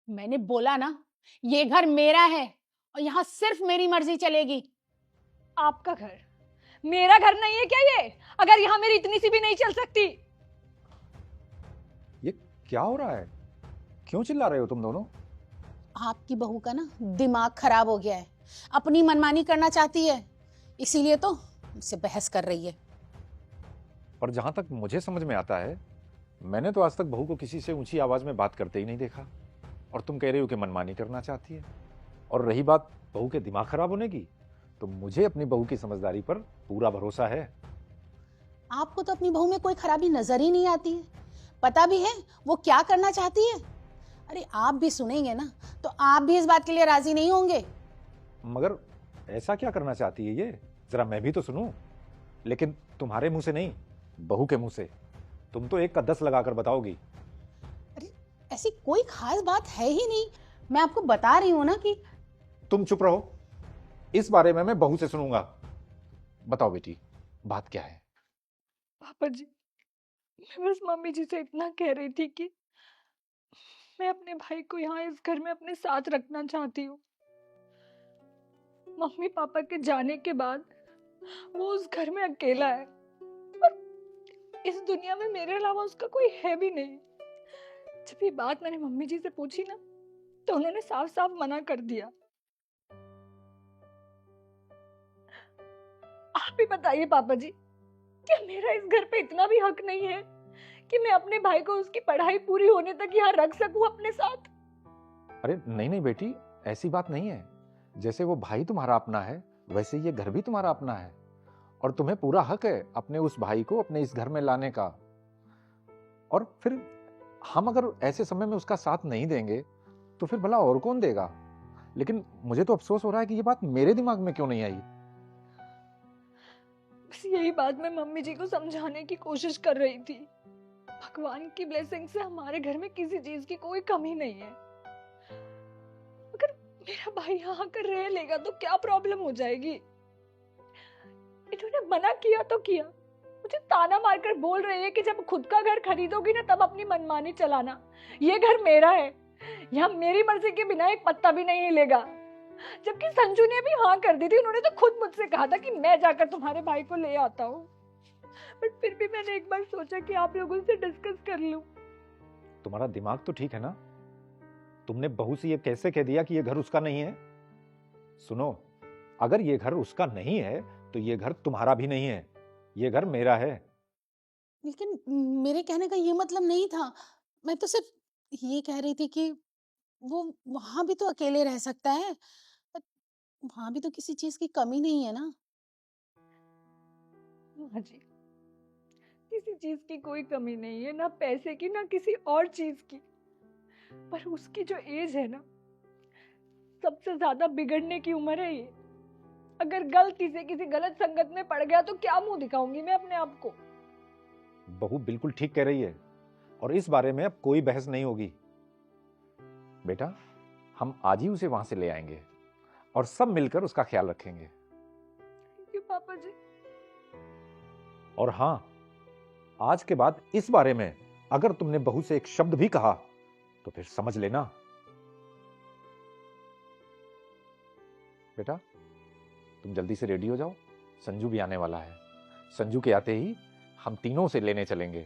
मैंने बोला ना, ये घर मेरा है और यहाँ सिर्फ मेरी मर्जी चलेगी। आपका घर? मेरा घर नहीं है क्या ये? अगर यहाँ मेरी इतनी सी भी नहीं चल सकती। ये क्या हो रहा है? क्यों चिल्ला रहे हो तुम दोनों? आपकी बहू का ना दिमाग खराब हो गया है, अपनी मनमानी करना चाहती है, इसीलिए तो मुझसे बहस कर रही है। पर जहां तक मुझे समझ में आता है, मैंने तो आज तक बहू को किसी से ऊंची आवाज में बात करते ही नहीं देखा। और तुम कह रहे हो कि मनमानी करना चाहती है। और रही बात बहू के दिमाग खराब होने की, तो मुझे अपनी बहू की समझदारी पर पूरा भरोसा है। आपको तो अपनी बहू में कोई खराबी नजर ही नहीं आती है, पता भी है वो क्या करना चाहती है। अरे आप भी सुनेंगे ना तो आप भी इस बात के लिए राजी नहीं होंगे। मगर ऐसा क्या करना चाहती है ये? जरा मैं भी तो सुनूं। लेकिन तुम्हारे मुंह से नहीं, बहू के मुंह से। तुम तो एक का 10 लगाकर बताओगी। अरे ऐसी कोई खास बात है ही नहीं, मैं आपको बता रही हूँ ना कि। तुम चुप रहो, इस बारे में मैं बहू से सुनूंगा। बताओ बेटी, बात क्या है? पापा जी, मैं बस मम्मी जी से इतना कह रही थी कि मैं अपने भाई को यहाँ इस घर में अपने साथ रखना चाहती हूँ। मम्मी पापा के जाने के बाद वो उस घर में अकेला है और इस दुनिया में मेरे अलावा उसका कोई है भी नहीं। जब ये बात मैंने मम्मी जी से पूछी ना, तो उन्होंने साफ साफ मना कर दिया। आप ही बताइए पापा जी, क्या मेरा इस घर पे इतना भी हक नहीं है कि मैं अपने भाई को उसकी पढ़ाई पूरी होने तक यहाँ रख सकूं अपने साथ? अरे नहीं नहीं बेटी, ऐसी बात नहीं है। जैसे वो भाई तुम्हारा अपना है, वैसे ये घर भी तुम्हारा अपना है। और तुम्हें पूरा हक है अपने उस भाई को अपने इस घर में लाने का। और फिर हम अगर ऐसे समय में उसका साथ नहीं देंगे, तो फिर भला और कौन देगा? लेकिन मुझे तो अफसोस हो रहा है कि ये बात मेरे दिमाग में क्यों नहीं आई। बस यही बात मैं मम्मी जी को समझाने की कोशिश कर रही थी। भगवान की ब्लेसिंग से हमारे घर में किसी चीज की कोई कमी नहीं है। अगर मेरा भाई यहाँ आकर रह लेगा तो क्या प्रॉब्लम हो जाएगी? इन्होंने मना किया तो किया, मुझे ताना मारकर बोल रही है कि जब खुद का घर खरीदोगी ना तब अपनी मनमानी चलाना। ये घर मेरा है, यहाँ मेरी मर्जी के बिना एक पत्ता भी नहीं हिलेगा। जबकि संजू ने भी हाँ कर दी थी, उन्होंने तो खुद मुझसे कहा था कि मैं जाकर तुम्हारे भाई को ले आता हूँ। बट फिर भी मैंने एक बार सोचा कि आप लोगों से डिस्कस कर लूं। तुम्हारा दिमाग तो ठीक है ना? तुमने बहू से ये कैसे कह दिया कि ये घर उसका नहीं है? सुनो, अगर ये घर उसका नहीं है तो ये घर तुम्हारा भी नहीं है, ये घर मेरा है। लेकिन मेरे कहने का ये मतलब नहीं था, मैं तो सिर्फ ये कह रही थी कि वो वहां भी तो अकेले रह सकता है, वहां भी तो किसी चीज की कमी नहीं है ना। हाँ जी, किसी चीज की कोई कमी नहीं है, ना पैसे की ना किसी और चीज की। पर उसकी जो एज है ना, सबसे ज्यादा बिगड़ने की उम्र है ये। अगर गलती से किसी गलत संगत में पड़ गया तो क्या मुंह दिखाऊंगी मैं अपने आप को? बहू बिल्कुल ठीक कह रही है, और इस बारे में अब कोई बहस नहीं होगी। बेटा, हम आज ही उसे वहां से ले आएंगे और सब मिलकर उसका ख्याल रखेंगे। क्यों पापा जी? और हां, आज के बाद इस बारे में अगर तुमने बहू से एक शब्द भी कहा तो फिर समझ लेना। बेटा, तुम जल्दी से रेडी हो जाओ, संजू भी आने वाला है। संजू के आते ही हम तीनों से लेने चलेंगे।